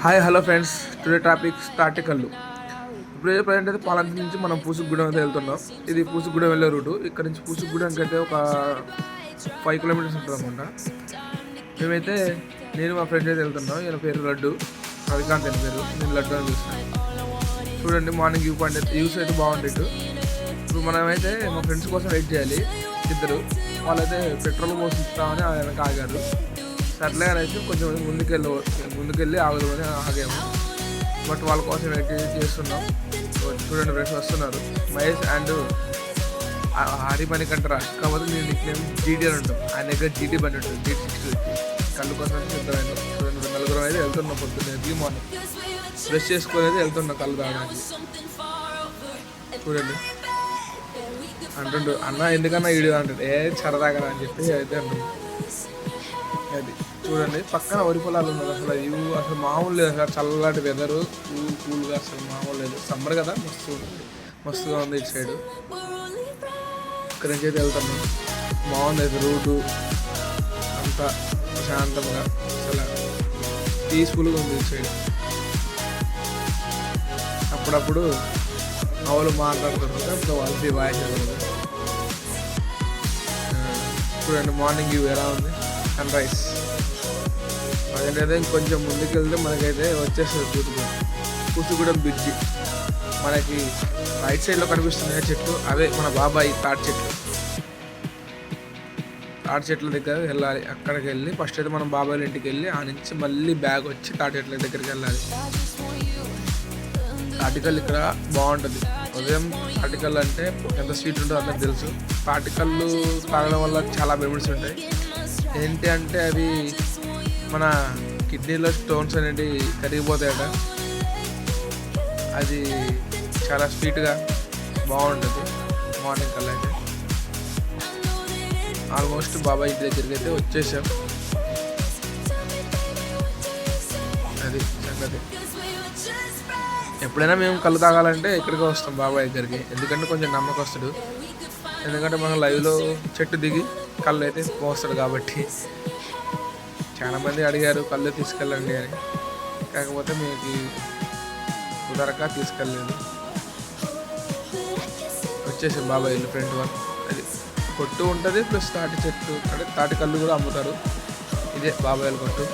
Hi hello friends, today topic తాటికల్లు. ఇప్పుడు present అయితే పాలంటి నుంచి మనం పూసుగూడెం అయితే వెళ్తున్నాం. ఇది పూసుగూడెం వెళ్ళే రూటు. ఇక్కడ నుంచి పూసుగూడెంకి అయితే ఒక 5 కిలోమీటర్స్ ఉంటుంది అనుకుంటా. మేమైతే నేను మా ఫ్రెండ్ అయితే వెళ్తున్నాం. ఈయన పేరు లడ్డు, రవికాంత్ అని పేరు. నేను లడ్డు అని చూస్తాను. చూడండి, మార్నింగ్ వ్యూ పాయింట్ అయితే వ్యూస్ అయితే బాగుండేట్టు. ఇప్పుడు మనమైతే మా ఫ్రెండ్స్ కోసం వెయిట్ చేయాలి. ఇద్దరు వాళ్ళైతే పెట్రోల్ పోసి ఇస్తామని వెనక ఆగారు. సర్లే అనేసి కొంచెం ముందుకెళ్ళి ఆగుదామని ఆగాము. బట్ వాళ్ళ కోసం వెయిట్ చేస్తున్నాం. చూడండి ఫ్రెండ్స్ వస్తున్నారు, మహేష్ అండ్ హరిమణికంటరా. కాకపోతే నేను నిక్ నేమ్ జీటీ అని ఉంటాం. ఆయన దగ్గర జీటీ బండి ఉంటుంది, GT60 కళ్ళు కోసం సిద్ధమైంది. చూడండి, నలుగురం అయితే వెళ్తున్నాం. పొద్దున్న ఎర్లీ మార్నింగ్ బ్రష్ చేసుకొని అయితే వెళ్తున్నాం కళ్ళు తాగడానికి. చూడండి అంటుండు, అన్న ఎందుకన్నా వీడియో అంటాడు. సరదాగా అని చెప్పి అయితే అంటుంది. అది చూడండి, పక్కన వరి పొలాలు ఉన్నది. అసలు ఇవి అసలు మామూలు లేదు. అసలు చల్లటి వెదరు, కూల్గా అసలు మామూలు లేదు. సమ్మర్ కదా, మస్తుగా ఉంది ఇటు సైడు. ఇక్కడి నుంచి అయితే వెళ్తున్నాం. బాగుంది అయితే రూటు అంతా ప్రశాంతంగా, అసలు పీస్ఫుల్గా ఉంది ఇటు సైడ్. అప్పుడప్పుడు ఆవులు మాట్లాడుతుంటారు, అప్పుడు వాళ్ళకి వాయిస్ చూడండి. మార్నింగ్ వ్యూ ఎలా ఉంది, సన్ రైజ్. అదేంటైతే ఇంకొంచెం ముందుకు వెళ్తే మనకైతే వచ్చేస్తుంది పూసుగూడెం బ్రిడ్జి. మనకి రైట్ సైడ్లో కనిపిస్తున్నాయి చెట్లు, అవే మన బాబాయ్ తాటి చెట్ల దగ్గర వెళ్ళాలి. అక్కడికి వెళ్ళి ఫస్ట్ అయితే మనం బాబాయ్ ఇంటికి వెళ్ళి ఆ నుంచి మళ్ళీ బ్యాగ్ వచ్చి తాటి చెట్ల దగ్గరికి వెళ్ళాలి. తాటికల్లు ఇక్కడ బాగుంటుంది. ఉదయం తాటికల్లు అంటే ఎంత స్వీట్ ఉంటుందో అందరికి తెలుసు. తాటికల్లు తాగడం వల్ల చాలా బెనిఫిట్స్ ఉంటాయి. ఏంటి అంటే అవి మన కిడ్నీలో స్టోన్స్ అనేవి కరిగిపోతాయట. అది చాలా స్వీట్గా బాగుంటుంది. మార్నింగ్ కల్లా అయితే ఆల్మోస్ట్ బాబాయ్ ఇంటి దగ్గరికి అయితే వచ్చేసాం. అది సంగతి. ఎప్పుడైనా మేము కళ్ళు తాగాలంటే ఇక్కడికి వస్తాం బాబాయ్ దగ్గరికి. ఎందుకంటే కొంచెం నమ్మకం వస్తాడు. ఎందుకంటే మనం లైవ్లో చెట్టు దిగి కళ్ళు అయితే మోస్తాడు కాబట్టి. చాలామంది అడిగారు కళ్ళు తీసుకెళ్ళండి అని, కాకపోతే మీకు కుదరక తీసుకెళ్ళలేదు. వచ్చేసాం బాబాయ్ ఇల్లు ఫ్రంట్ వన్. అది కొట్టు ఉంటుంది, ప్లస్ తాటి చెట్టు అంటే తాటి కళ్ళు కూడా అమ్ముతారు. ఇదే బాబాయ్ కొట్టు.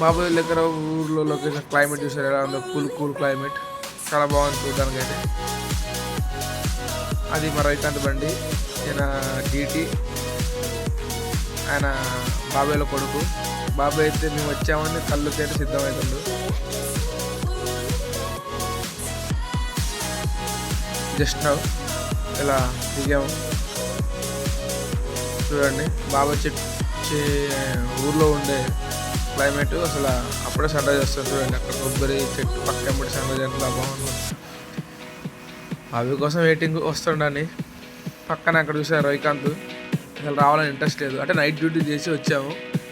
బాబాయ్ దగ్గర ఊర్లో లొకేషన్, క్లైమేట్ చూసారు ఎలా ఉందో, కూల్ క్లైమేట్, చాలా బాగుంది చూడడానికి అయితే. అది మా రవికాంత్ బండి, ఈయన జీటీ, ఆయన బాబాయ్లో కొడుకు. బాబాయ్ అయితే మేము వచ్చామని కళ్ళుకి అయితే సిద్ధమవుతుండు. జస్ట్ నౌ ఇలా దిగాము. చూడండి బాబాయ్ ఊర్లో ఉండే క్లైమేట్ అసలు అప్పుడే సన్ రైజ్ వస్తుంది. చూడండి అక్కడ కొబ్బరి చెట్టు పక్కన సన్ రైజ్ ఎంత బాగుంది. అవి కోసం వెయిటింగ్ వస్తుండని. పక్కన అక్కడ చూసారు రవికాంత్. అసలు రావాలని ఇంట్రెస్ట్ లేదు, అంటే నైట్ డ్యూటీ చేసి వచ్చాము.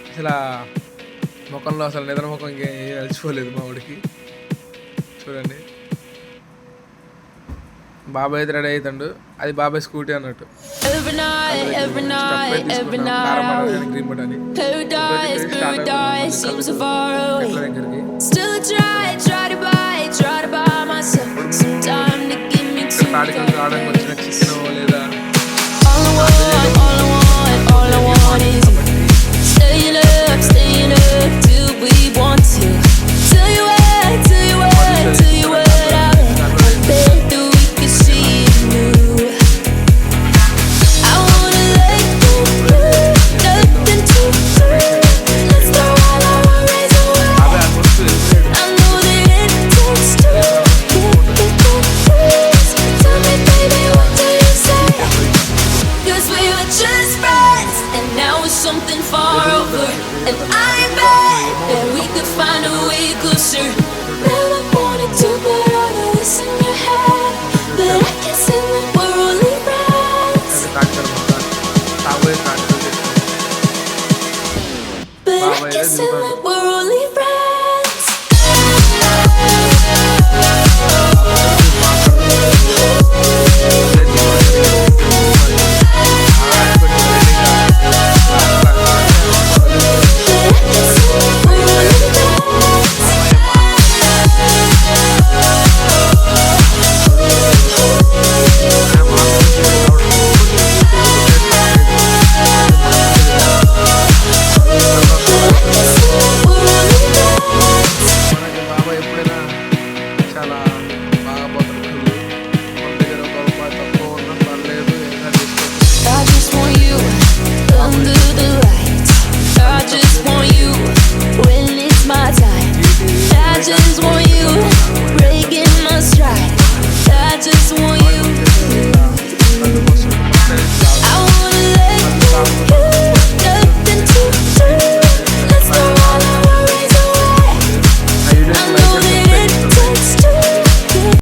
అసలు ముఖంలో అసలు నిద్ర ముఖం ఇంకేం అలసిపోలేదు మా ఊడికి. చూడండి బాబాయ్ అయితే రెడీ అవుతాడు. అది బాబాయ్ స్కూటీ అన్నట్టు. గ్రీన్ బట్ అని తాడికలు రావడానికి వచ్చిన చికెన్ లేదా reasons why